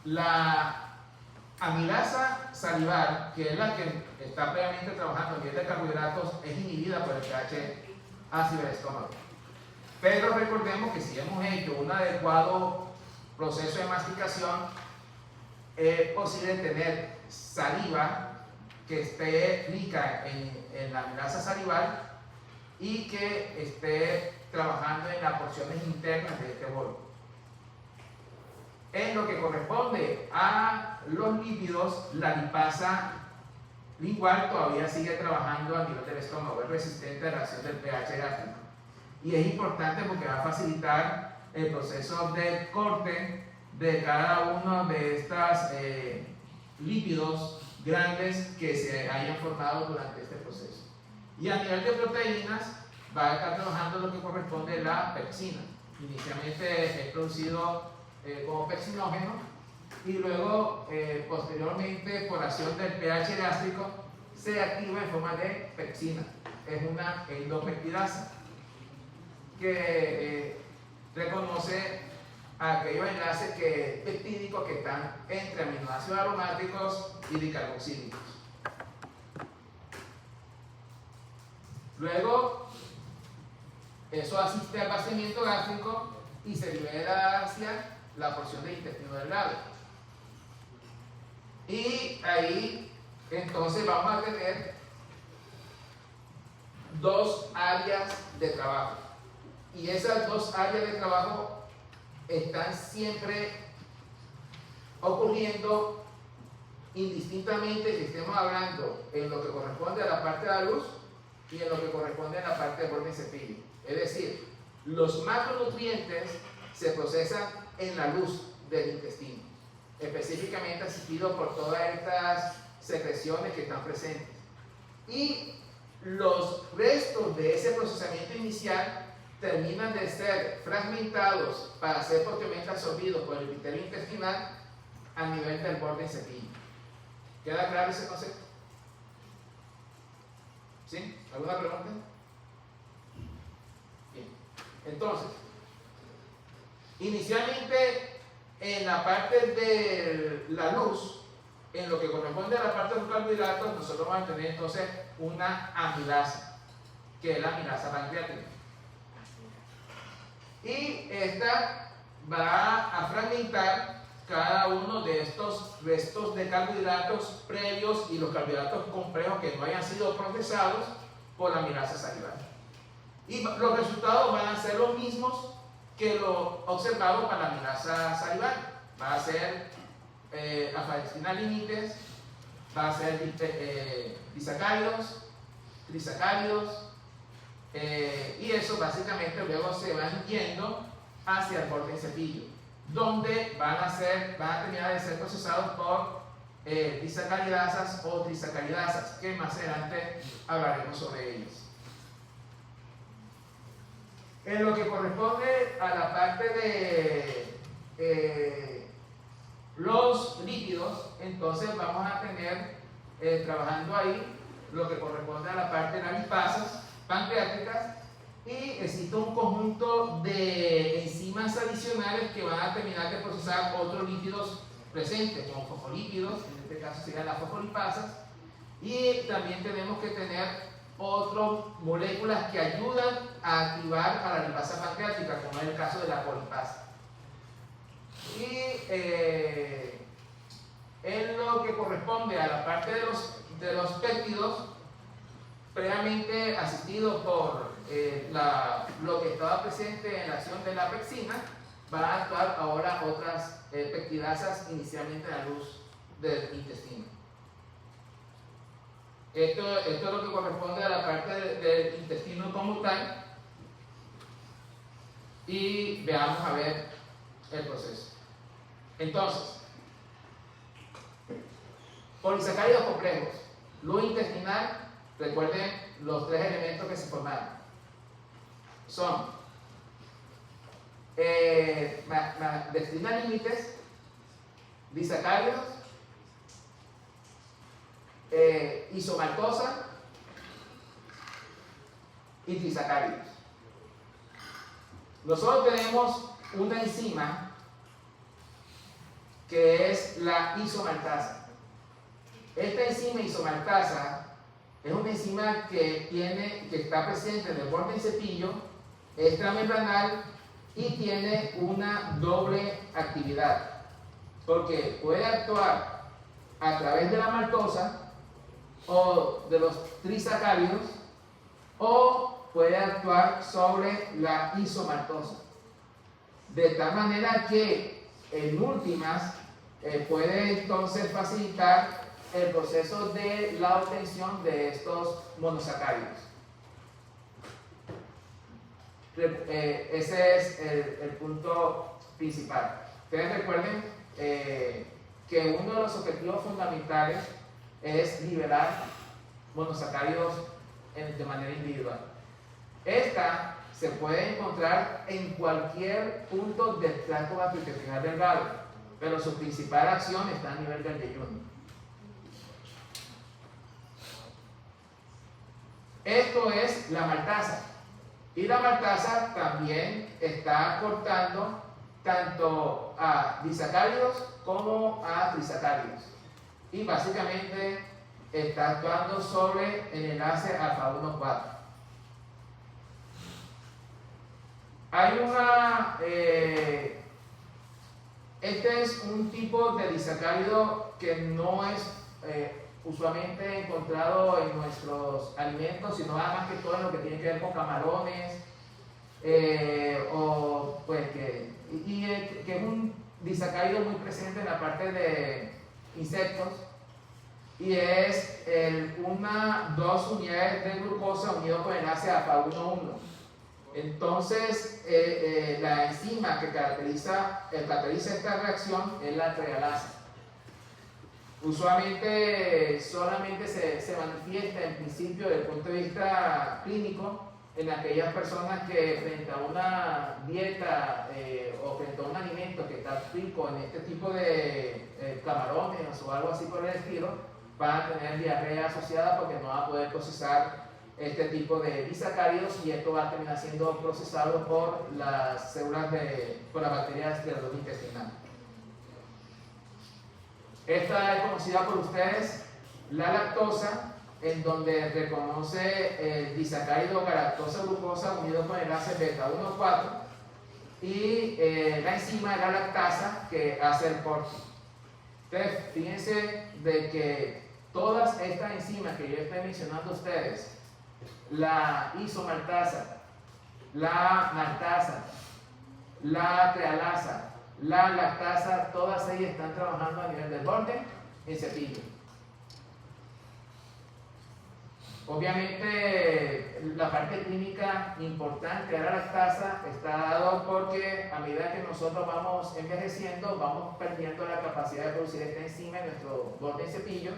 La amilasa salival, que es la que está previamente trabajando a nivel de carbohidratos, es inhibida por el pH ácido del estómago. Pero recordemos que si hemos hecho un adecuado proceso de masticación, es posible tener saliva que esté rica en la amilasa salival y que esté trabajando en las porciones internas de este bolo. En lo que corresponde a los lípidos, la lipasa lingual todavía sigue trabajando a nivel del estómago, es resistente a la acción del pH gástrico. Y es importante porque va a facilitar el proceso de corte de cada uno de estos lípidos grandes que se hayan formado durante este proceso. Y a nivel de proteínas, va a estar trabajando lo que corresponde a la pepsina. Inicialmente es producido como pepsinógeno y luego posteriormente por acción del pH gástrico se activa en forma de pepsina. Es una endopeptidasa que reconoce aquellos enlaces peptídicos que están entre aminoácidos aromáticos y dicarboxílicos. Luego eso asiste al vaciamiento gástrico y se libera hacia la porción del intestino delgado. Y ahí entonces vamos a tener dos áreas de trabajo. Y esas dos áreas de trabajo están siempre ocurriendo indistintamente si estemos hablando en lo que corresponde a la parte de la luz y en lo que corresponde a la parte del borde cepillo. Es decir, los macronutrientes se procesan en la luz del intestino, específicamente asistido por todas estas secreciones que están presentes. Y los restos de ese procesamiento inicial terminan de ser fragmentados para ser posteriormente absorbidos por el epitelio intestinal a nivel del borde cepillo. ¿Queda claro ese concepto? ¿Sí? ¿Alguna pregunta? Bien. Entonces, inicialmente en la parte de la luz, en lo que corresponde a la parte de los carbohidratos, nosotros vamos a tener entonces una amilasa, que es la amilasa pancreática. Y esta va a fragmentar cada uno de estos restos de carbohidratos previos y los carbohidratos complejos que no hayan sido procesados por la amilasa salival. Y los resultados van a ser los mismos que lo observado para la amilasa salival. Va a ser afaristina limites, va a ser disacáridos, trisacáridos, y eso básicamente luego se van yendo hacia el borde del cepillo, donde van a terminar de ser procesados por disacaridasas o trisacaridasas, que más adelante hablaremos sobre ellos. En lo que corresponde a la parte de los lípidos, entonces vamos a tener trabajando ahí lo que corresponde a la parte de las lipasas pancreáticas, y existe un conjunto de enzimas adicionales que van a terminar de procesar otros lípidos presentes, como fosfolípidos, en este caso serían las fosfolipasas, y también tenemos que tener otras moléculas que ayudan a activar a la lipasa pancreática, como es el caso de la colipasa. Y en lo que corresponde a la parte de los péptidos, previamente asistido por lo que estaba presente en la acción de la pepsina, van a actuar ahora otras peptidasas inicialmente en la luz del intestino. Esto es lo que corresponde a la parte del intestino como tal, y veamos a ver el proceso. Entonces, polisacáridos complejos, luz intestinal. Recuerden los tres elementos que se formaron. Son dextrina límites, disacáridos, isomaltosa y trisacáridos. Nosotros tenemos una enzima que es la isomaltasa. Esta enzima isomaltasa es una enzima que está presente en el borde del cepillo, extramembranal y tiene una doble actividad, porque puede actuar a través de la maltosa o de los trisacáridos, o puede actuar sobre la isomaltosa, de tal manera que en últimas puede entonces facilitar el proceso de la obtención de estos monosacáridos. Ese es el punto principal. Ustedes recuerden que uno de los objetivos fundamentales es liberar monosacáridos de manera individual. Esta se puede encontrar en cualquier punto del tracto gastrointestinal delgado, pero su principal acción está a nivel del yeyuno. Esto es la maltasa. Y la maltasa también está aportando tanto a disacáridos como a trisacáridos. Y básicamente está actuando sobre el enlace alfa-1,4. Hay este es un tipo de disacárido que no es usualmente encontrado en nuestros alimentos, sino más que todo en lo que tiene que ver con camarones, o pues que es un disacárido muy presente en la parte de insectos, y es dos unidades de glucosa unido con el enlace alfa-1,1. Entonces, la enzima que caracteriza esta reacción es la trialasa. Usualmente solamente se manifiesta en principio desde el punto de vista clínico en aquellas personas que frente a una dieta o frente a un alimento que está rico en este tipo de camarones o algo así por el estilo, van a tener diarrea asociada porque no va a poder procesar este tipo de disacáridos, y esto va a terminar siendo procesado por las células por las bacterias de la ducto intestinal. Esta es conocida por ustedes, la lactosa, en donde reconoce el disacárido galactosa-glucosa unido con el enlace beta-1,4, y la enzima de la lactasa que hace el porte. Entonces, fíjense de que todas estas enzimas que yo estoy mencionando a ustedes, la isomaltasa, la maltasa, la trialasa, la lactasa, todas ellas están trabajando a nivel del borde en cepillo. Obviamente la parte clínica importante de la lactasa está dado porque a medida que nosotros vamos envejeciendo, vamos perdiendo la capacidad de producir esta enzima en nuestro borde en cepillo,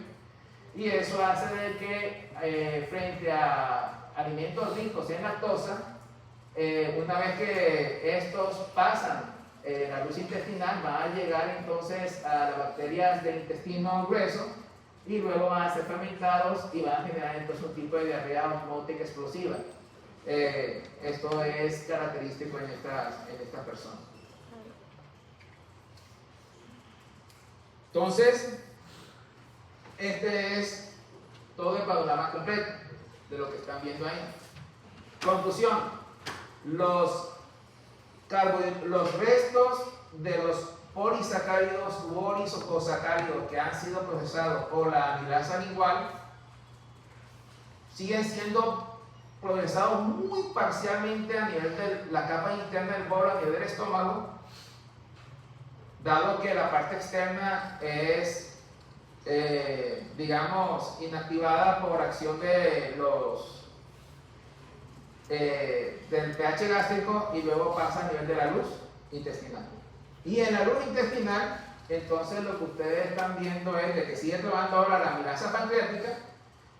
y eso hace de que frente a alimentos ricos en lactosa, una vez que estos pasan la luz intestinal, van a llegar entonces a las bacterias del intestino grueso, y luego van a ser fermentados y van a generar entonces un tipo de diarrea osmótica explosiva. Esto es característico en estas personas. Entonces, este es todo el panorama completo de lo que están viendo ahí. Conclusión: los restos de los polisacáridos u oligosacáridos que han sido procesados por la amilasa lingual siguen siendo procesados muy parcialmente a nivel de la capa interna del bolo, a nivel del estómago, dado que la parte externa es digamos inactivada por acción de del pH gástrico, y luego pasa a nivel de la luz intestinal. Y en la luz intestinal, entonces lo que ustedes están viendo es de que sigue trabajando ahora la amilasa pancreática,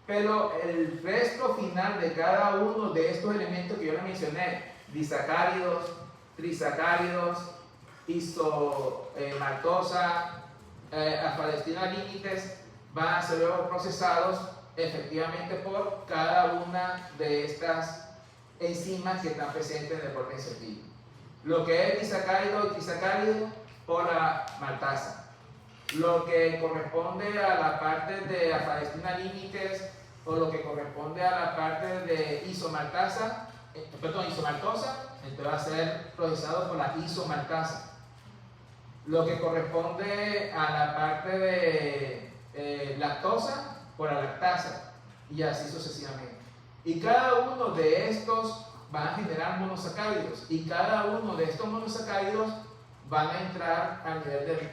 pero el resto final de cada uno de estos elementos que yo les mencioné, disacáridos, trisacáridos, isomaltosa, alfa-destina límites, van a ser luego procesados efectivamente por cada una de estas enzimas que están presentes en el borde cepillo. Lo que es disacárido y trisacárido por la maltasa, lo que corresponde a la parte de alfa-dextrina límites o lo que corresponde a la parte de isomaltasa, isomaltosa, entonces va a ser procesado por la isomaltasa. Lo que corresponde a la parte de lactosa, por la lactasa, y así sucesivamente. Y cada uno de estos van a generar monosacáridos, y cada uno de estos monosacáridos van a entrar a nivel del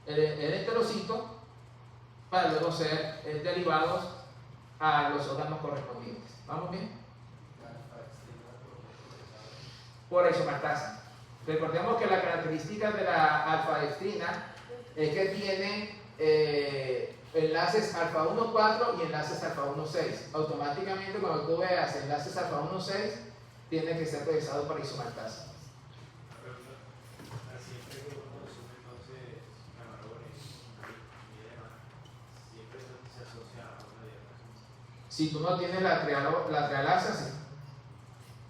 el enterocito para luego ser derivados a los órganos correspondientes. ¿Vamos bien? Por isomaltasa. Recordemos que la característica de la alfa-dextrina es que tiene enlaces alfa 1,4 y enlaces alfa 1,6. Automáticamente cuando tú veas enlaces alfa 1,6 tiene que ser procesado por isomaltasa. Si tú no tienes la trialasa, sí.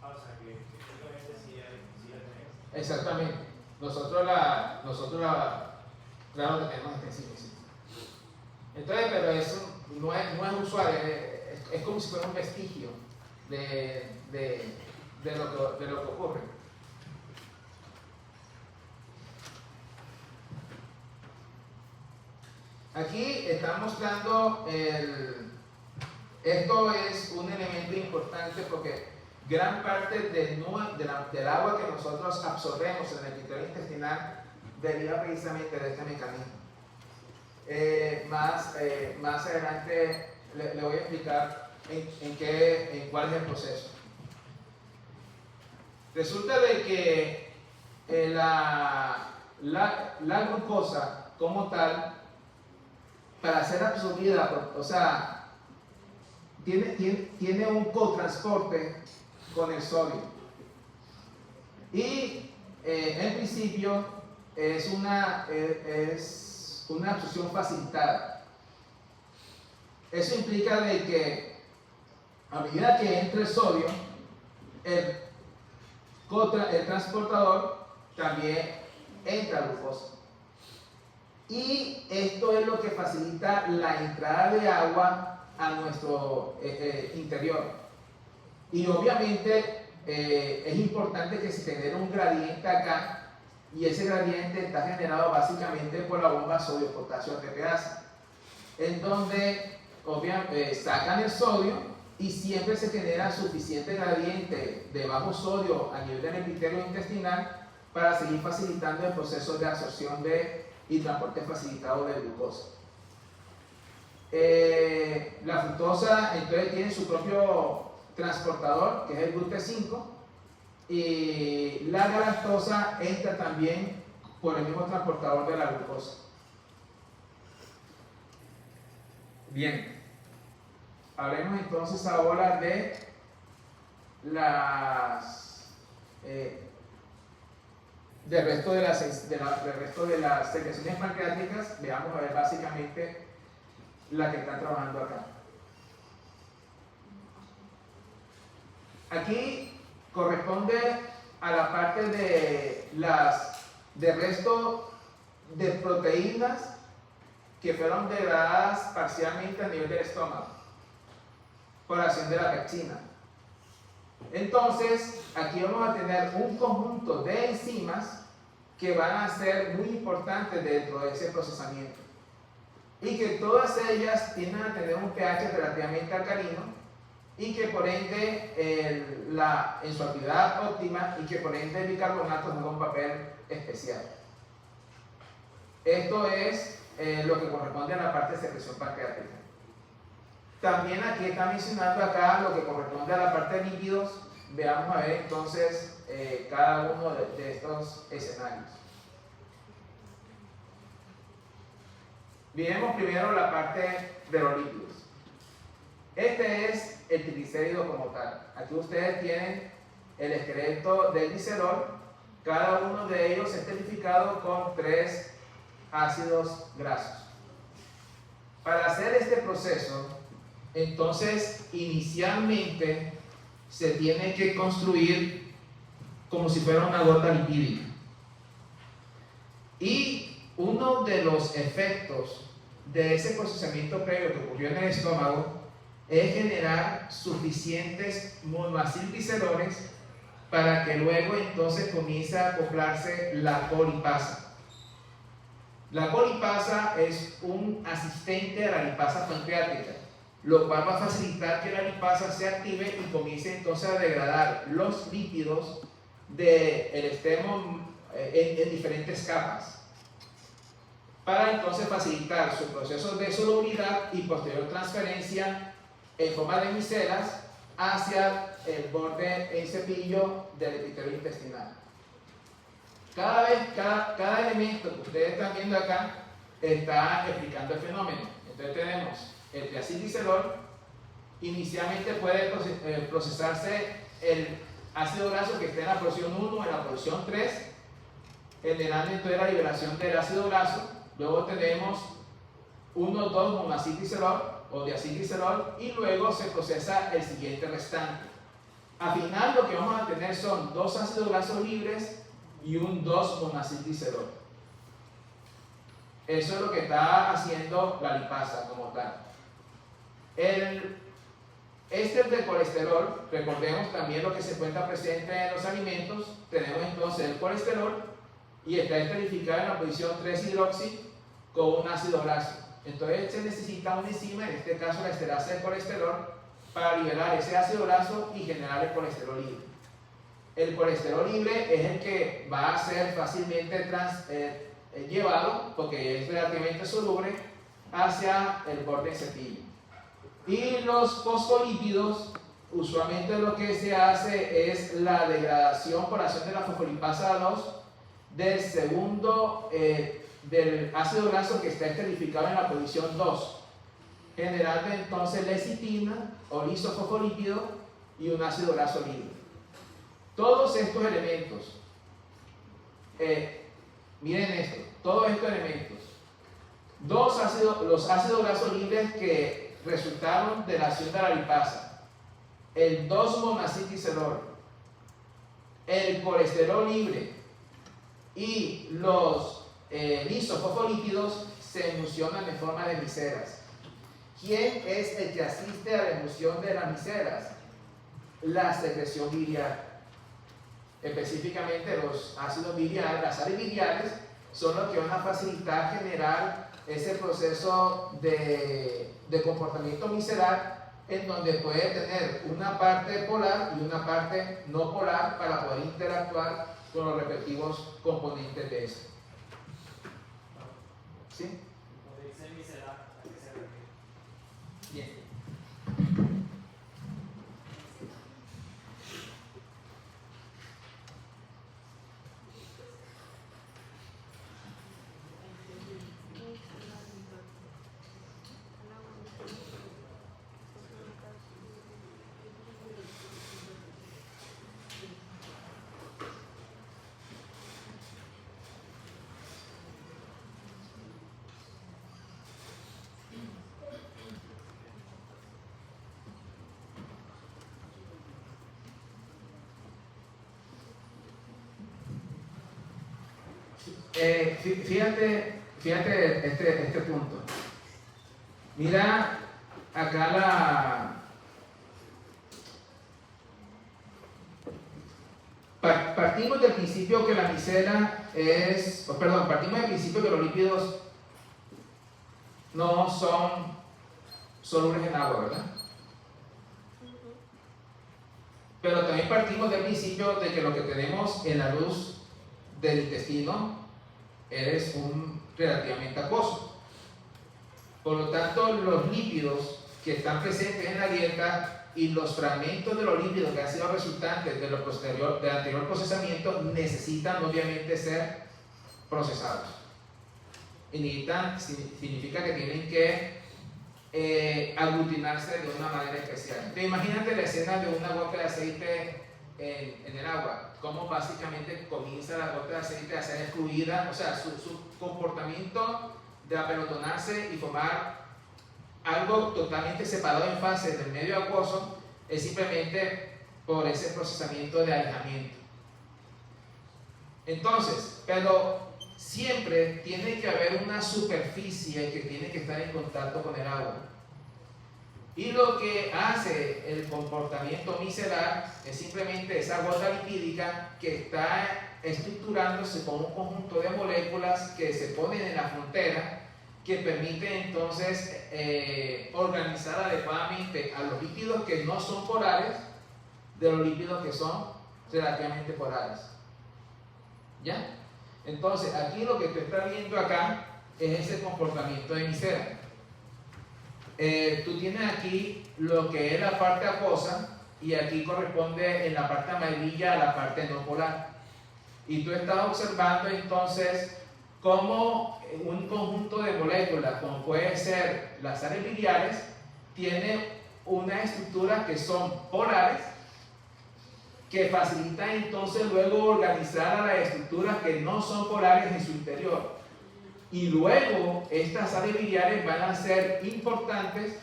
O sea, que simplemente sí la tenemos. Exactamente. Nosotros claro que tenemos extensivo, sí. Entonces, pero no es usual, es como si fuera un vestigio de lo que ocurre. Aquí están mostrando esto es un elemento importante porque gran parte del agua que nosotros absorbemos en el epitelio intestinal deriva precisamente de este mecanismo. Más adelante le voy a explicar en cuál es el proceso. Resulta de que la glucosa como tal, para ser absorbida, o sea, tiene un cotransporte con el sodio. Y en principio es una absorción facilitada. Eso implica de que a medida que entra el sodio, el transportador también entra glucosa. Y esto es lo que facilita la entrada de agua a nuestro interior. Y obviamente es importante que se genere un gradiente acá, y ese gradiente está generado básicamente por la bomba sodio-potasio ATPasa, en donde obviamente sacan el sodio y siempre se genera suficiente gradiente de bajo sodio a nivel del epitelio intestinal para seguir facilitando el proceso de absorción y transporte facilitado de glucosa. La fructosa entonces tiene su propio transportador, que es el GLUT5, y la galactosa entra también por el mismo transportador de la glucosa. Bien, hablemos entonces ahora de del resto de las secreciones pancreáticas. Veamos a ver básicamente la que está trabajando acá. Aquí corresponde a la parte de resto de proteínas que fueron degradadas parcialmente a nivel del estómago por acción de la pectina. Entonces, aquí vamos a tener un conjunto de enzimas que van a ser muy importantes dentro de ese procesamiento, y que todas ellas tienden a tener un pH relativamente alcalino, y que por ende en su actividad óptima, y que por ende el bicarbonato juega un papel especial. Esto es lo que corresponde a la parte de secreción pancreática. También aquí está mencionando acá lo que corresponde a la parte de lípidos. Veamos a ver entonces cada uno de estos escenarios. Miremos primero la parte de los lípidos. Este es el triglicérido como tal. Aquí ustedes tienen el esqueleto del glicerol. Cada uno de ellos es tipificado con 3 ácidos grasos. Para hacer este proceso, entonces inicialmente se tiene que construir como si fuera una gota lipídica. Y uno de los efectos de ese procesamiento previo que ocurrió en el estómago es generar suficientes monoacilgliceroles para que luego entonces comience a acoplarse la colipasa. La colipasa es un asistente a la lipasa pancreática, lo cual va a facilitar que la lipasa se active y comience entonces a degradar los lípidos del extremo en diferentes capas, para entonces facilitar su proceso de solubilidad y posterior transferencia en forma de micelas hacia el borde en cepillo del epitelio intestinal. Cada elemento que ustedes están viendo acá está explicando el fenómeno. Entonces tenemos el triacilglicerol. Inicialmente puede procesarse el ácido graso que está en la posición 1 en la posición 3, generando entonces la liberación del ácido graso. Luego tenemos 1, 2 monoacilglicerol o diacilglicerol y luego se procesa el siguiente restante. Al final lo que vamos a tener son 2 ácidos grasos libres y un 2 monoacilglicerol. Eso es lo que está haciendo la lipasa como tal. El éster de colesterol, recordemos también lo que se encuentra presente en los alimentos. Tenemos entonces el colesterol y está esterificado en la posición 3-hidroxi con un ácido graso. Entonces se necesita una enzima, en este caso la esterasa de colesterol, para liberar ese ácido graso y generar el colesterol libre. El colesterol libre es el que va a ser fácilmente llevado, porque es relativamente soluble, hacia el borde en cepillo. Y los fosfolípidos, usualmente lo que se hace es la degradación por acción de la fosfolipasa 2 del segundo del ácido graso que está esterificado en la posición 2, generando entonces lecitina o lisofosfolípido y un ácido graso libre. Todos estos elementos, miren esto, todos estos elementos, los ácidos grasos libres que resultaron de la acción de la lipasa, el 2-monoacilglicerol, el colesterol libre y los lisofosfolípidos se emulsionan en forma de micelas. ¿Quién es el que asiste a la emulsión de las micelas? La secreción biliar. Específicamente los ácidos biliares, las sales biliares son los que van a facilitar generar ese proceso de comportamiento micelar, en donde puede tener una parte polar y una parte no polar para poder interactuar con los respectivos componentes de esto. ¿Sí? Cuando dice micelar, ¿a qué se refiere? Bien. Fíjate este punto. Mira acá partimos del principio que la micela partimos del principio que los lípidos no son solubles en agua, ¿verdad? Pero también partimos del principio de que lo que tenemos en la luz del intestino es relativamente acuoso. Por lo tanto, los lípidos que están presentes en la dieta y los fragmentos de los lípidos que han sido resultantes del anterior procesamiento necesitan obviamente ser procesados. Y significa que tienen que aglutinarse de una manera especial. Entonces, imagínate la escena de una gota de aceite en el agua, cómo básicamente comienza la gota de aceite a ser excluida, o sea, su comportamiento de apelotonarse y formar algo totalmente separado en fase del medio acuoso es simplemente por ese procesamiento de alejamiento. Entonces, pero siempre tiene que haber una superficie que tiene que estar en contacto con el agua. Y lo que hace el comportamiento micelar es simplemente esa gota lipídica que está estructurándose con un conjunto de moléculas que se ponen en la frontera, que permite entonces organizar adecuadamente a los líquidos que no son polares de los líquidos que son relativamente polares. ¿Ya? Entonces, aquí lo que tú estás viendo acá es ese comportamiento de micela. Tú tienes aquí lo que es la parte acuosa y aquí corresponde en la parte amarilla a la parte no polar. Y tú estás observando entonces cómo un conjunto de moléculas, como puede ser las sales biliares, tiene una estructura que son polares, que facilitan entonces luego organizar a las estructuras que no son polares en su interior. Y luego estas sales biliares van a ser importantes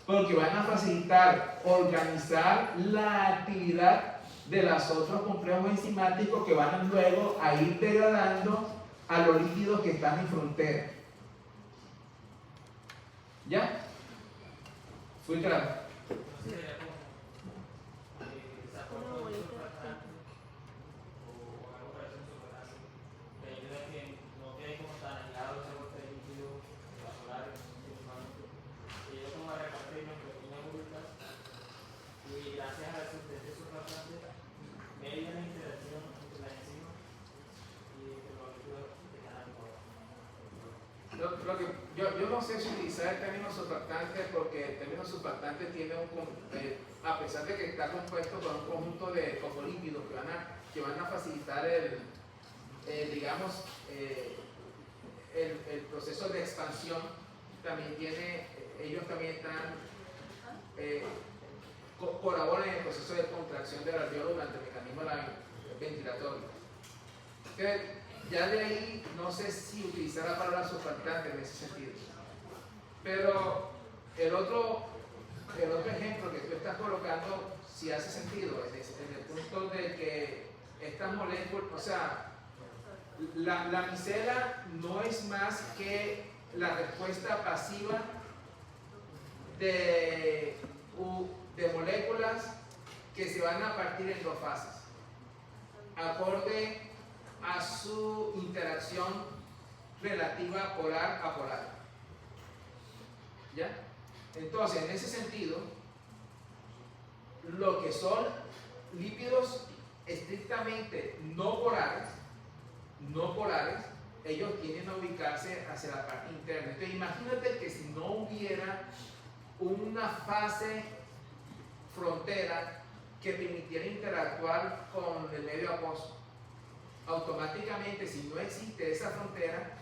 porque van a facilitar organizar la actividad de los otros complejos enzimáticos que van luego a ir degradando a los líquidos que están en frontera. ¿Ya? ¿Fui claro? Yo no sé si utilizar el término surfactante porque el término surfactante tiene a pesar de que está compuesto por un conjunto de fosfolípidos que van a facilitar digamos, el proceso de expansión, también ellos también están, colaboran en el proceso de contracción del alveolo durante el mecanismo ventilatorio. Entonces, ya de ahí no sé si utilizar la palabra surfactante en ese sentido. Pero el otro ejemplo que tú estás colocando sí hace sentido, en el punto de que estas moléculas, o sea, la micela no es más que la respuesta pasiva de moléculas que se van a partir en dos fases, acorde a su interacción relativa polar a polar. ¿Ya? Entonces, en ese sentido, lo que son lípidos estrictamente no polares, ellos tienden a ubicarse hacia la parte interna. Entonces, imagínate que si no hubiera una fase frontera que permitiera interactuar con el medio acuoso, automáticamente, si no existe esa frontera,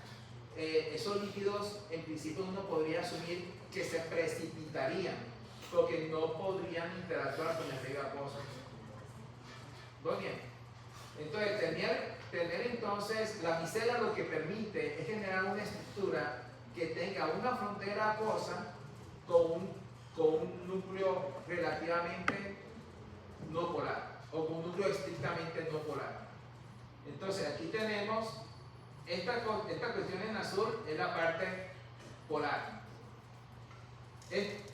esos líquidos en principio uno podría asumir que se precipitarían porque no podrían interactuar con el medio acuoso. ¿Muy bien? Entonces, tener entonces la micela lo que permite es generar una estructura que tenga una frontera acuosa con un núcleo relativamente no polar o con un núcleo estrictamente no polar. Entonces, aquí tenemos esta cuestión en azul, es la parte polar.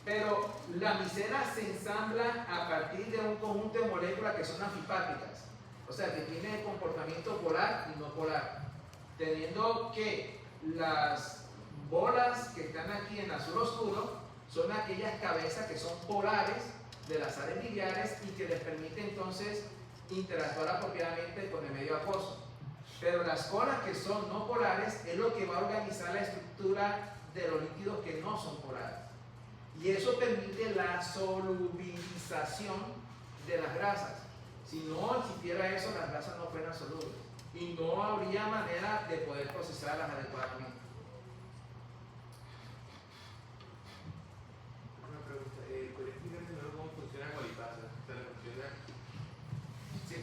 Pero la micela se ensambla a partir de un conjunto de moléculas que son anfipáticas, o sea, que tienen el comportamiento polar y no polar, teniendo que las bolas que están aquí en azul oscuro son aquellas cabezas que son polares de las sales biliares y que les permite entonces interactuar apropiadamente con el medio acuoso. Pero las colas que son no polares es lo que va a organizar la estructura de los líquidos que no son polares. Y eso permite la solubilización de las grasas. Si no existiera eso, las grasas no fueran solubles. Y no habría manera de poder procesarlas adecuadamente. Una pregunta, ¿podrías explicarme mejor cómo funciona la colipasa? O sea, funciona... Sí.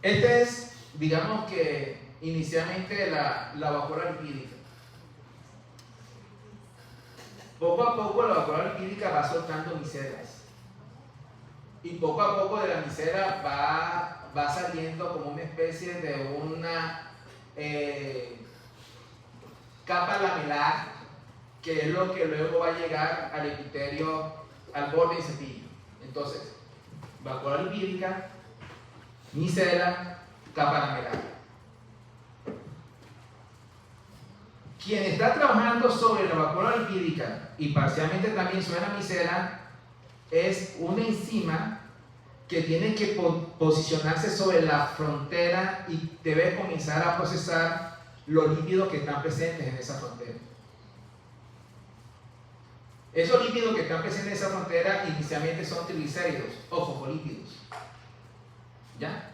Esta es, digamos que inicialmente la vacuola lipídica. Poco a poco la vacuola lipídica va soltando micelas. Y poco a poco de la micela va saliendo como una especie de una capa lamelar, que es lo que luego va a llegar al epitelio, al borde del cepillo. Entonces, vacuola lipídica, micela, capa lamelar. Quien está trabajando sobre la vacuola lipídica y parcialmente también sobre la micela es una enzima que tiene que posicionarse sobre la frontera y debe comenzar a procesar los lípidos que están presentes en esa frontera. Esos lípidos que están presentes en esa frontera inicialmente son triglicéridos o fosfolípidos. ¿Ya?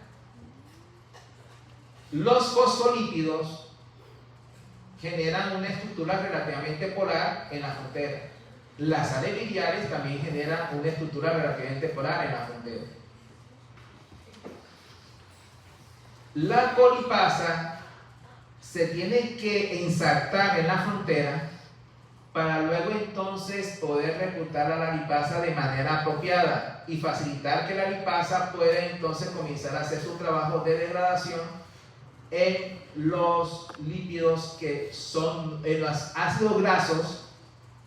Los fosfolípidos generan una estructura relativamente polar en la frontera. Las sales biliares también generan una estructura relativamente polar en la frontera. La colipasa se tiene que ensartar en la frontera para luego entonces poder reclutar a la lipasa de manera apropiada y facilitar que la lipasa pueda entonces comenzar a hacer su trabajo de degradación en los lípidos que son, en los ácidos grasos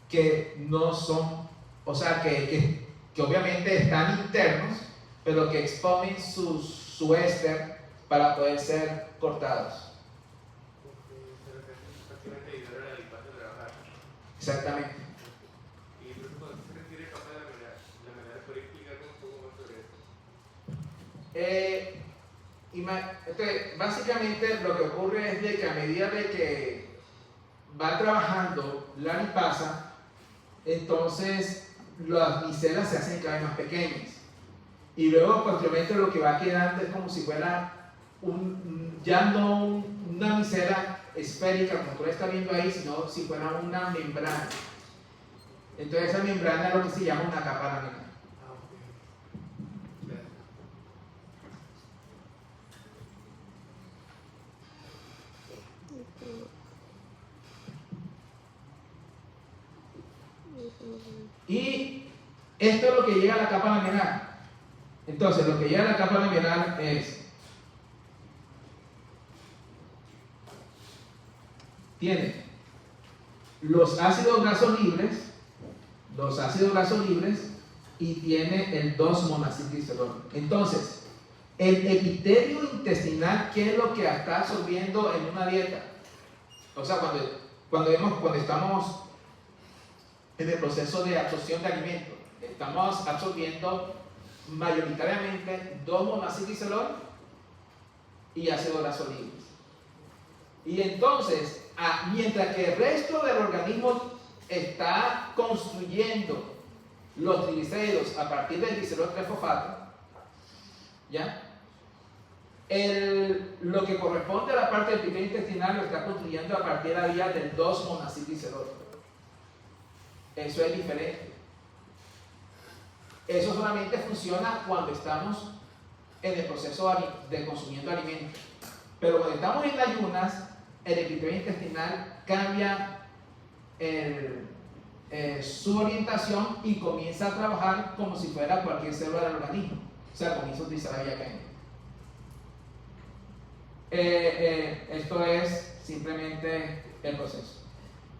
que no son, o sea, que obviamente están internos, pero que exponen su éster para poder ser cortados. Exactamente. Y entonces, cuando se refiere a capa lamelar, ¿puede explicarnos un poco más sobre eso? Entonces, básicamente lo que ocurre es de que a medida de que va trabajando la lipasa, entonces las micelas se hacen cada vez más pequeñas. Y luego, posteriormente, lo que va quedando es como si fuera ya no una micela esférica, como tú la estás viendo ahí, sino si fuera una membrana. Entonces, esa membrana es lo que se llama una capa laminar. Y esto es lo que llega a la capa laminar. Entonces, lo que llega a la capa laminar tiene los ácidos grasos libres y tiene el 2-monacilglicerol. Entonces, el epitelio intestinal, ¿qué es lo que está absorbiendo en una dieta? O sea, cuando estamos en el proceso de absorción de alimentos, estamos absorbiendo mayoritariamente 2-monacilglicerol y ácido graso libres. Y entonces, mientras que el resto del organismo está construyendo los triglicéridos a partir del glicerol 3-fosfato, ¿ya? Lo que corresponde a la parte del epitelio intestinal lo está construyendo a partir de la vía del 2-monacilglicerol. Eso es diferente. Eso solamente funciona cuando estamos en el proceso de consumiendo alimentos. Pero cuando estamos en ayunas, el epitelio intestinal cambia su orientación y comienza a trabajar como si fuera cualquier célula del organismo. O sea, comienza a utilizar la vía química. Esto es simplemente el proceso.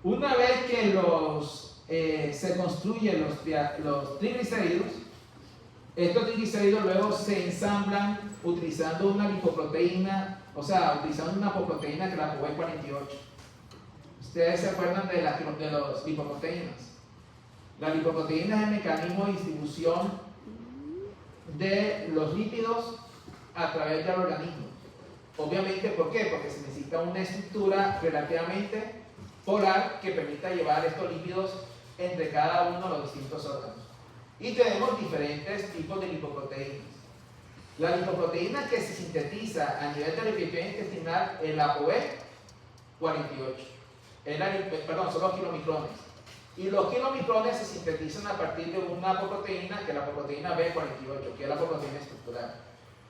Una vez que se construyen los triglicéridos, estos triglicéridos luego se ensamblan utilizando una lipoproteína, o sea, utilizando una apoproteína que es la ApoB48. Ustedes se acuerdan de las lipoproteínas. La lipoproteína es el mecanismo de distribución de los lípidos a través del organismo. Obviamente, ¿por qué? Porque se necesita una estructura relativamente polar que permita llevar estos lípidos entre cada uno de los distintos órganos. Y tenemos diferentes tipos de lipoproteínas. La lipoproteína que se sintetiza a nivel del epitelio intestinal es la ApoB48. Son los kilomicrones. Y los kilomicrones se sintetizan a partir de una apoproteína, que es la apoproteína B48, que es la apoproteína estructural.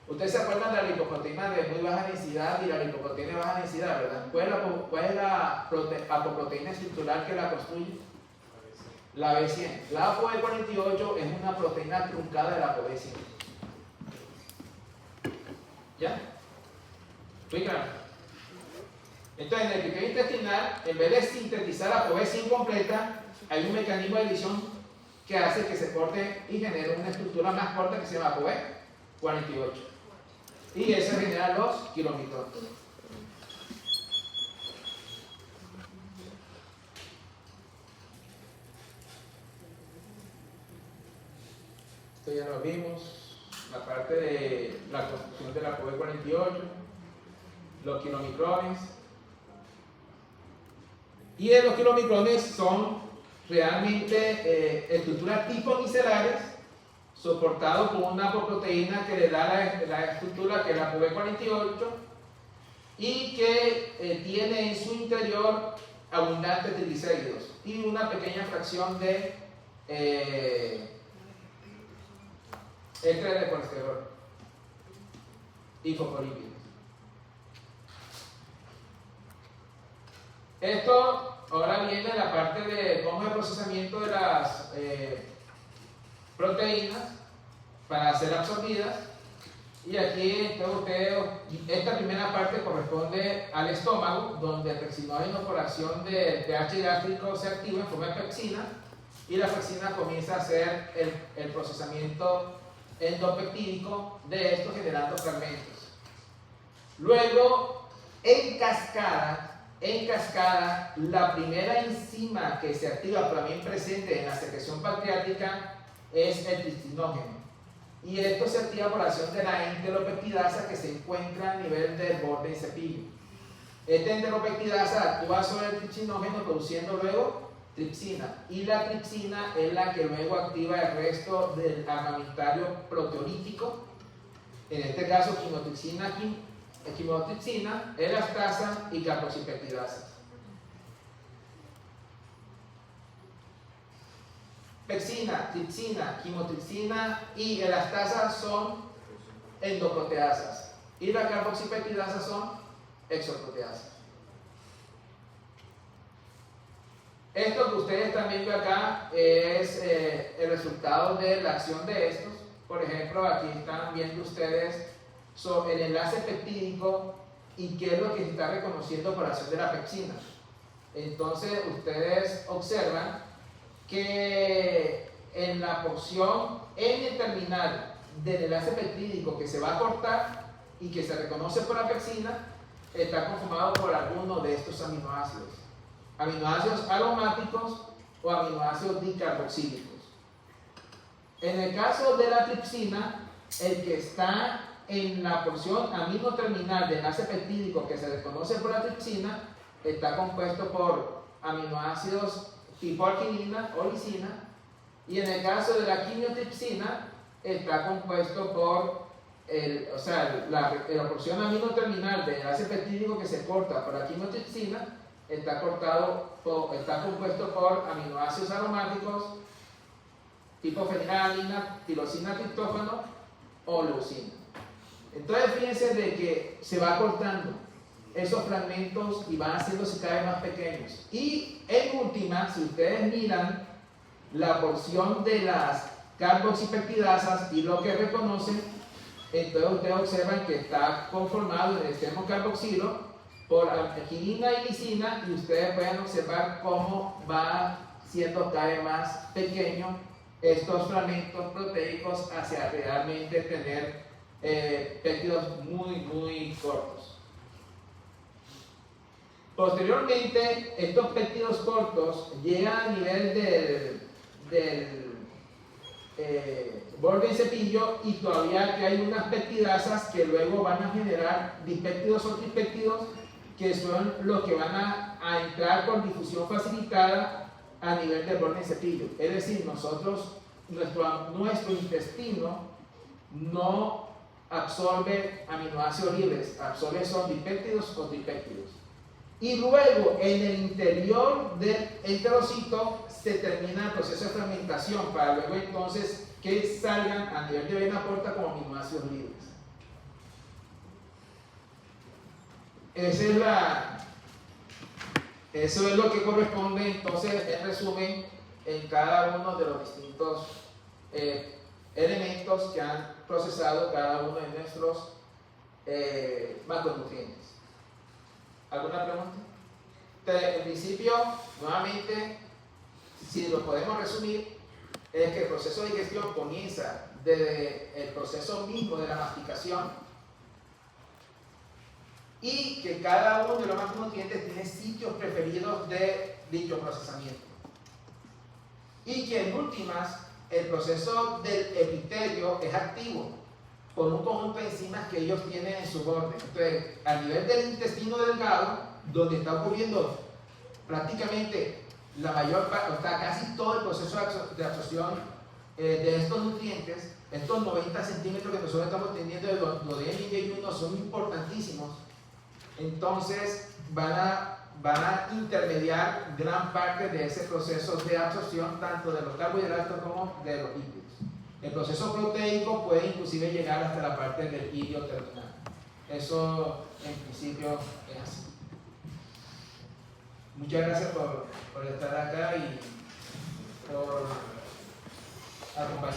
Ustedes se acuerdan de la lipoproteína de muy baja densidad y la lipoproteína de baja densidad, ¿verdad? ¿Cuál es la apoproteína estructural que la construye? La B100. La ApoE48 es una proteína truncada de la ApoB100. ¿Ya? ¿Muy claro? Entonces, en el epitelio intestinal, en vez de sintetizar la ApoB100 completa, hay un mecanismo de edición que hace que se corte y genere una estructura más corta que se llama ApoE48. Y eso genera los kilomicrones. Esto ya lo vimos, la parte de la construcción de la ApoE48, los kilomicrones. Y los kilomicrones son realmente estructuras tipo micelares soportados por una apoproteína que le da la estructura que es la ApoB48 y que tiene en su interior abundantes triglicéridos y una pequeña fracción de ésteres de colesterol y fosfolípidos. Esto ahora viene la parte de cómo es el procesamiento de las proteínas para ser absorbidas. Y aquí esta primera parte corresponde al estómago, donde el pexinógeno por acción del pH gástrico se activa en forma de pexina y la pexina comienza a hacer el procesamiento endopeptídico de esto, generando fragmentos. Luego, en cascada, la primera enzima que se activa, pero también presente en la secreción pancreática, es el tristinógeno. Y esto se activa por acción de la enteropeptidasa que se encuentra a nivel del borde del cepillo. Esta enteropeptidasa actúa sobre el tristinógeno produciendo luego tripsina. Y la tripsina es la que luego activa el resto del armamentario proteolítico. En este caso, quimotripsina, elastasa y carboxipeptidasa. Pexina, tripsina, quimotripsina y elastasa son endoproteasas y la carboxipeptidasa son exoproteasas. Esto que ustedes están viendo acá es el resultado de la acción de estos. Por ejemplo, aquí están viendo ustedes sobre el enlace peptídico y qué es lo que se está reconociendo por acción de la pexina. Entonces ustedes observan que en la porción N-terminal del enlace peptídico que se va a cortar y que se reconoce por la pexina está conformado por alguno de estos aminoácidos aromáticos o aminoácidos dicarboxílicos. En el caso de la tripsina, el que está en la porción amino terminal del enlace peptídico que se reconoce por la tripsina está compuesto por aminoácidos tipo arginina o lisina, y en el caso de la quimiotripsina está compuesto por la porción amino terminal del enlace peptídico que se corta por la quimiotripsina está compuesto por aminoácidos aromáticos tipo fenilalanina, tirosina, triptófano o leucina. Entonces fíjense de que se va cortando esos fragmentos y van haciéndose cada vez más pequeños. Y en última, si ustedes miran la porción de las carboxipeptidasas y lo que reconocen, entonces ustedes observan que está conformado en el extremo carboxilo por arginina y lisina, y ustedes pueden observar cómo va siendo cada vez más pequeño estos fragmentos proteicos hacia realmente tener péptidos muy cortos. Posteriormente, estos péptidos cortos llegan a nivel del borde del cepillo y todavía que hay unas peptidasas que luego van a generar dipéptidos o tripéptidos que son los que van a entrar con difusión facilitada a nivel del borde del cepillo. Es decir, nuestro intestino no absorbe aminoácidos libres, absorbe son dipéptidos o tripéptidos. Y luego en el interior del enterocito se termina el proceso de fermentación para luego entonces que salgan a nivel de vena porta como aminoácidos libres. Eso es lo que corresponde entonces en resumen en cada uno de los distintos elementos que han procesado cada uno de nuestros macronutrientes. ¿Alguna pregunta? En principio, nuevamente, si lo podemos resumir, es que el proceso de digestión comienza desde el proceso mismo de la masticación y que cada uno de los macronutrientes tiene sitios preferidos de dicho procesamiento. Y que en últimas, el proceso del epitelio es activo por un conjunto de enzimas que ellos tienen en su borde. Entonces, a nivel del intestino delgado, donde está ocurriendo prácticamente la mayor parte, o sea, casi todo el proceso de absorción de estos nutrientes, estos 90 centímetros que nosotros estamos teniendo de duodeno y yeyuno son importantísimos. Entonces, van a intermediar gran parte de ese proceso de absorción, tanto de los carbohidratos como de los lípidos. El proceso proteico puede inclusive llegar hasta la parte del hilo terminal. Eso, en principio, es así. Muchas gracias por estar acá y por acompañarnos.